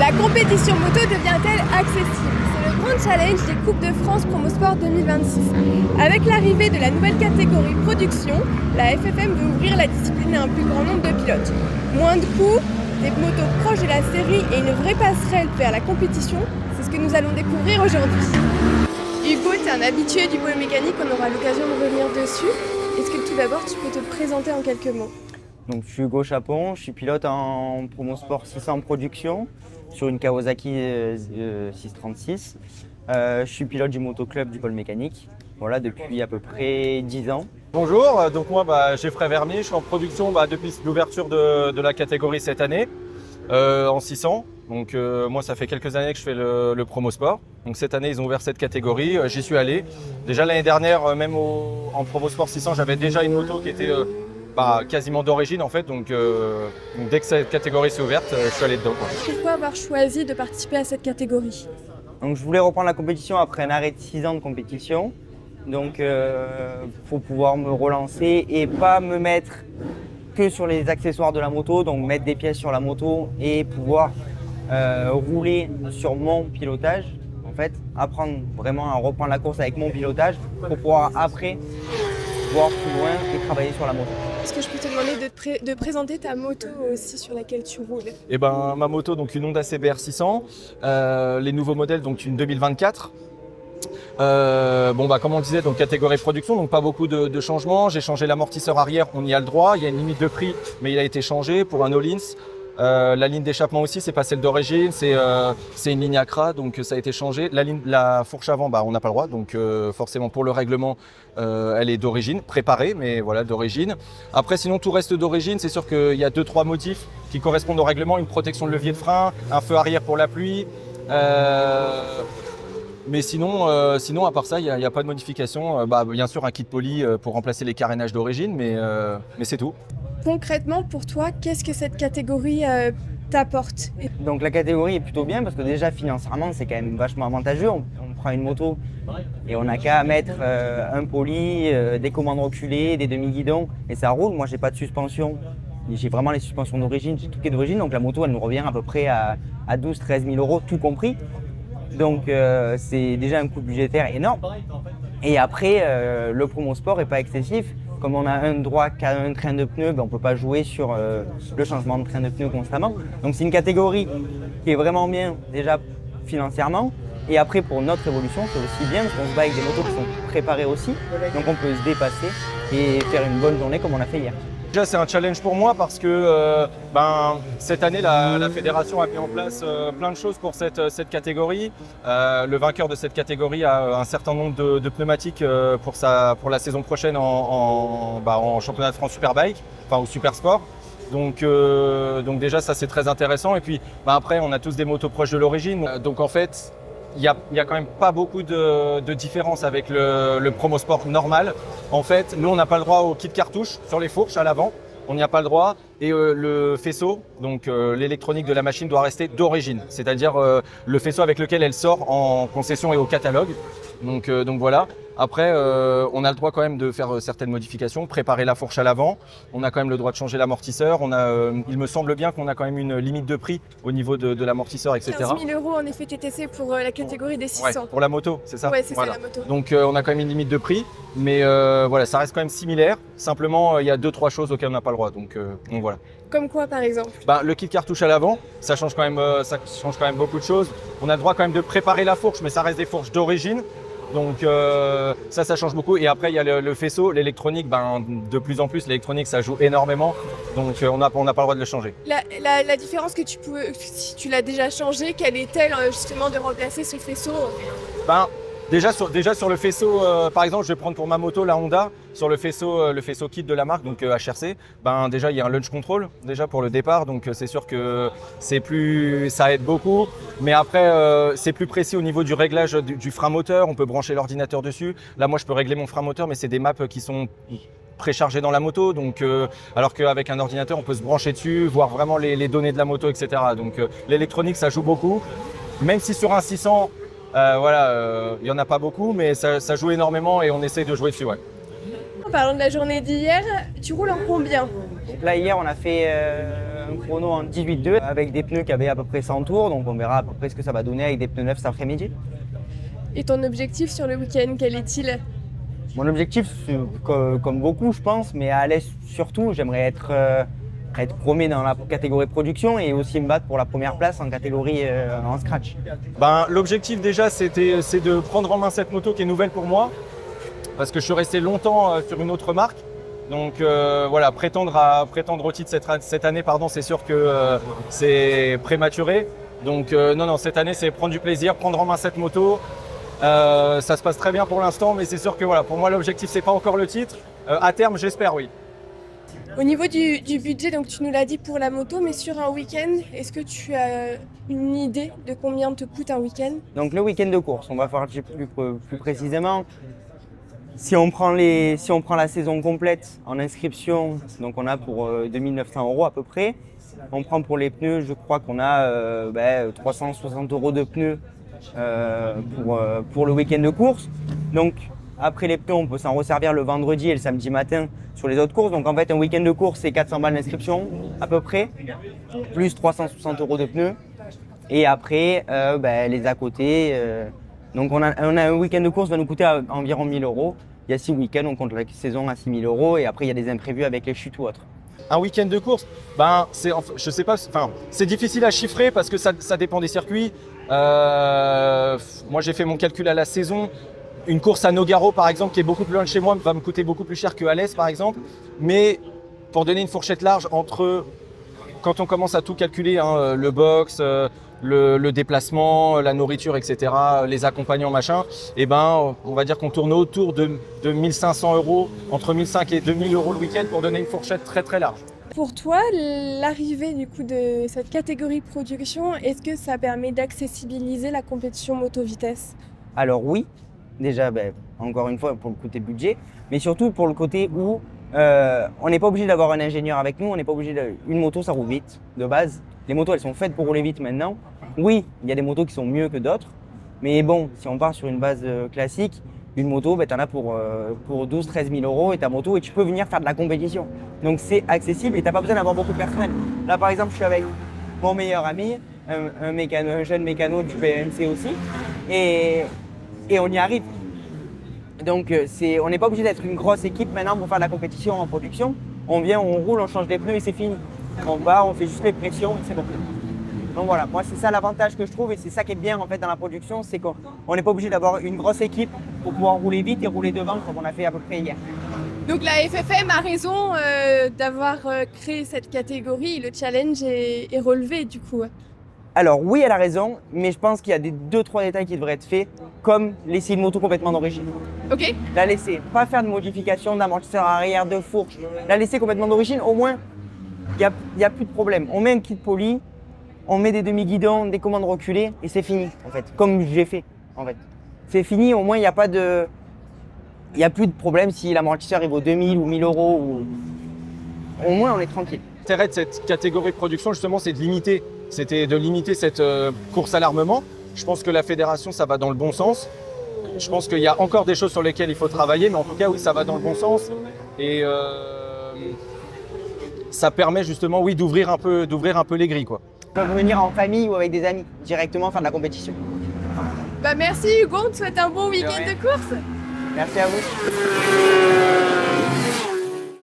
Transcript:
La compétition moto devient-elle accessible? C'est le grand challenge des Coupes de France Promosport 2026. Avec l'arrivée de la nouvelle catégorie production, la FFM veut ouvrir la discipline à un plus grand nombre de pilotes. Moins de coûts, des motos proches de la série et une vraie passerelle vers la compétition, c'est ce que nous allons découvrir aujourd'hui. Hugo, tu es un habitué du pôle mécanique, on aura l'occasion de revenir dessus. Est-ce que tout d'abord tu peux te présenter en quelques mots? Donc, je suis Hugo Chapon, je suis pilote en Promosport 600 production sur une Kawasaki 636. Je suis pilote du motoclub du pôle mécanique, voilà, depuis à peu près 10 ans. Bonjour, donc moi Geoffrey Vernier, je suis en production depuis l'ouverture de la catégorie cette année en 600. Donc moi ça fait quelques années que je fais le Promosport. Donc cette année ils ont ouvert cette catégorie, j'y suis allé. Déjà l'année dernière, même en Promosport 600, j'avais déjà une moto qui était quasiment d'origine en fait, donc dès que cette catégorie s'est ouverte, je suis allé dedans, quoi. Pourquoi avoir choisi de participer à cette catégorie? Donc je voulais reprendre la compétition après un arrêt de 6 ans de compétition. Donc pour pouvoir me relancer et pas me mettre que sur les accessoires de la moto, donc mettre des pièces sur la moto et pouvoir rouler sur mon pilotage. En fait, apprendre vraiment à reprendre la course avec mon pilotage pour pouvoir après voir plus loin et travailler sur la moto. Est-ce que je peux te demander de présenter ta moto aussi sur laquelle tu roules? Et ma moto, donc une Honda CBR 600, les nouveaux modèles, donc une 2024. Comme on le disait, donc catégorie production, donc pas beaucoup de changements. J'ai changé l'amortisseur arrière, on y a le droit. Il y a une limite de prix, mais il a été changé pour un all-ins. La ligne d'échappement aussi, c'est pas celle d'origine, c'est une ligne Accra, donc ça a été changé. La fourche avant, on n'a pas le droit, donc forcément pour le règlement, elle est d'origine, préparée, mais voilà, d'origine. Après, sinon tout reste d'origine. C'est sûr qu'il y a 2-3 motifs qui correspondent au règlement, une protection de levier de frein, un feu arrière pour la pluie. Mais sinon, à part ça, il n'y a pas de modification. Bien sûr, un kit poli pour remplacer les carénages d'origine, mais c'est tout. Concrètement, pour toi, qu'est-ce que cette catégorie t'apporte? Donc la catégorie est plutôt bien parce que déjà financièrement, c'est quand même vachement avantageux. On prend une moto et on n'a qu'à mettre un poli, des commandes reculées, des demi-guidons et ça roule. Moi, j'ai pas de suspension. J'ai vraiment les suspensions d'origine, j'ai tout qui est d'origine. Donc la moto, elle nous revient à peu près à 12-13 000 euros, tout compris. Donc c'est déjà un coût budgétaire énorme. Et après, le Promosport n'est pas excessif. Comme on a un droit qu'à un train de pneus, on ne peut pas jouer sur le changement de train de pneus constamment. Donc c'est une catégorie qui est vraiment bien déjà financièrement. Et après pour notre évolution, c'est aussi bien parce qu'on se bat avec des motos qui sont préparées aussi. Donc on peut se dépasser et faire une bonne journée comme on l'a fait hier. Déjà, c'est un challenge pour moi parce que cette année, la fédération a mis en place plein de choses pour cette catégorie. Le vainqueur de cette catégorie a un certain nombre de pneumatiques pour la saison prochaine en championnat de France Superbike, au Supersport. Donc déjà, ça c'est très intéressant. Et puis après, on a tous des motos proches de l'origine. Donc en fait, il y a quand même pas beaucoup de différence avec le Promosport normal. En fait, nous, on n'a pas le droit au kit cartouche sur les fourches à l'avant. On n'y a pas le droit. Et le faisceau, donc l'électronique de la machine doit rester d'origine. C'est-à-dire le faisceau avec lequel elle sort en concession et au catalogue. Donc voilà. Après, on a le droit quand même de faire certaines modifications, préparer la fourche à l'avant. On a quand même le droit de changer l'amortisseur. Il me semble bien qu'on a quand même une limite de prix au niveau de l'amortisseur, etc. 15 000 € en effet TTC pour la catégorie des 600. Ouais, pour la moto, c'est ça? Ouais, c'est voilà. ça la moto. Donc on a quand même une limite de prix, mais voilà, ça reste quand même similaire. Simplement, il y a 2-3 choses auxquelles on n'a pas le droit. Donc voilà. Comme quoi par exemple? Le kit cartouche à l'avant, ça change quand même beaucoup de choses. On a le droit quand même de préparer la fourche, mais ça reste des fourches d'origine. Donc ça change beaucoup. Et après, il y a le faisceau, l'électronique. De plus en plus, l'électronique, ça joue énormément. Donc on n'a pas le droit de le changer. La différence que si tu l'as déjà changé, quelle est-elle justement de remplacer ce faisceau? Déjà sur le faisceau, par exemple, je vais prendre pour ma moto la Honda, sur le faisceau kit de la marque, donc HRC, déjà il y a un launch control déjà pour le départ, donc c'est sûr que ça aide beaucoup. Mais après, c'est plus précis au niveau du réglage du frein moteur, on peut brancher l'ordinateur dessus. Là, moi, je peux régler mon frein moteur, mais c'est des maps qui sont préchargées dans la moto, donc alors qu'avec un ordinateur, on peut se brancher dessus, voir vraiment les données de la moto, etc. Donc l'électronique, ça joue beaucoup, même si sur un 600, il n'y en a pas beaucoup, mais ça joue énormément et on essaye de jouer dessus. Ouais. En parlant de la journée d'hier, tu roules en combien? Là hier on a fait un un chrono en 18-2 avec des pneus qui avaient à peu près 100 tours, donc on verra à peu près ce que ça va donner avec des pneus neufs cet après-midi. Et ton objectif sur le week-end, quel est-il? Mon objectif, comme beaucoup je pense, mais à l'Est surtout, j'aimerais être premier dans la catégorie production et aussi me battre pour la première place en catégorie en scratch. L'objectif déjà c'est de prendre en main cette moto qui est nouvelle pour moi, parce que je suis resté longtemps sur une autre marque. Donc voilà, prétendre au titre cette année, c'est sûr que c'est prématuré. Donc non, cette année c'est prendre du plaisir, prendre en main cette moto. Ça se passe très bien pour l'instant, mais c'est sûr que voilà, pour moi l'objectif c'est pas encore le titre. À terme, j'espère, oui. Au niveau du budget, donc tu nous l'as dit pour la moto, mais sur un week-end, est-ce que tu as une idée de combien te coûte un week-end? Donc le week-end de course, on va faire plus précisément. Si on prend la saison complète en inscription, donc on a pour 2900 € à peu près. On prend pour les pneus, je crois qu'on a 360 € de pneus pour le week-end de course. Donc après les pneus, on peut s'en resservir le vendredi et le samedi matin sur les autres courses. Donc en fait, un week-end de course, c'est 400 balles d'inscription à peu près, plus 360 € de pneus. Et après, les à côté. Donc on a un week-end de course va nous coûter environ 1000 €. Il y a 6 week-ends, on compte la saison à 6000 € et après il y a des imprévus avec les chutes ou autres. Un week-end de course, je sais pas, c'est difficile à chiffrer parce que ça dépend des circuits. Moi j'ai fait mon calcul à la saison. Une course à Nogaro par exemple, qui est beaucoup plus loin de chez moi, va me coûter beaucoup plus cher que Alès par exemple. Mais pour donner une fourchette large entre, quand on commence à tout calculer, le box, le déplacement, la nourriture, etc., les accompagnants, machin, on va dire qu'on tourne autour de 1500 €, entre 1500 et 2000 € le week-end pour donner une fourchette très très large. Pour toi, l'arrivée du coup de cette catégorie production, est-ce que ça permet d'accessibiliser la compétition moto-vitesse? Alors oui, déjà encore une fois pour le côté budget, mais surtout pour le côté où on n'est pas obligé d'avoir un ingénieur avec nous, on n'est pas obligé une moto ça roule vite de base. Les motos elles sont faites pour rouler vite maintenant. Oui, il y a des motos qui sont mieux que d'autres, mais bon, si on part sur une base classique, une moto, tu en as pour 12-13 000 € et ta moto, et tu peux venir faire de la compétition. Donc c'est accessible et tu n'as pas besoin d'avoir beaucoup de personnel. Là par exemple, je suis avec mon meilleur ami, un jeune mécano du PMC aussi, et on y arrive. Donc on n'est pas obligé d'être une grosse équipe maintenant pour faire de la compétition en production. On vient, on roule, on change les pneus et c'est fini. On va, on fait juste les pressions et c'est bon. Donc voilà, moi c'est ça l'avantage que je trouve et c'est ça qui est bien en fait dans la production, c'est qu'on n'est pas obligé d'avoir une grosse équipe pour pouvoir rouler vite et rouler devant comme on a fait à peu près hier. Donc la FFM a raison d'avoir créé cette catégorie, le challenge est relevé du coup. Alors oui, elle a raison, mais je pense qu'il y a 2-3 détails qui devraient être faits, comme laisser une moto complètement d'origine. Ok. La laisser, pas faire de modification d'amortisseur arrière, de fourche, la laisser complètement d'origine, au moins il n'y a plus de problème. On met un kit poli, on met des demi-guidons, des commandes reculées et c'est fini en fait, comme j'ai fait en fait. C'est fini, au moins il n'y a pas de... Il n'y a plus de problème si l'amortisseur il vaut 2000 ou 1000 €. Ou... Au moins on est tranquille. L'intérêt de cette catégorie de production justement c'est de limiter cette course à l'armement. Je pense que la fédération ça va dans le bon sens. Je pense qu'il y a encore des choses sur lesquelles il faut travailler, mais en tout cas oui ça va dans le bon sens. Et ça permet justement oui, d'ouvrir un peu les grilles quoi. On peut venir en famille ou avec des amis, directement faire de la compétition. Merci Hugo, on te souhaite un bon week-end de course. Merci à vous.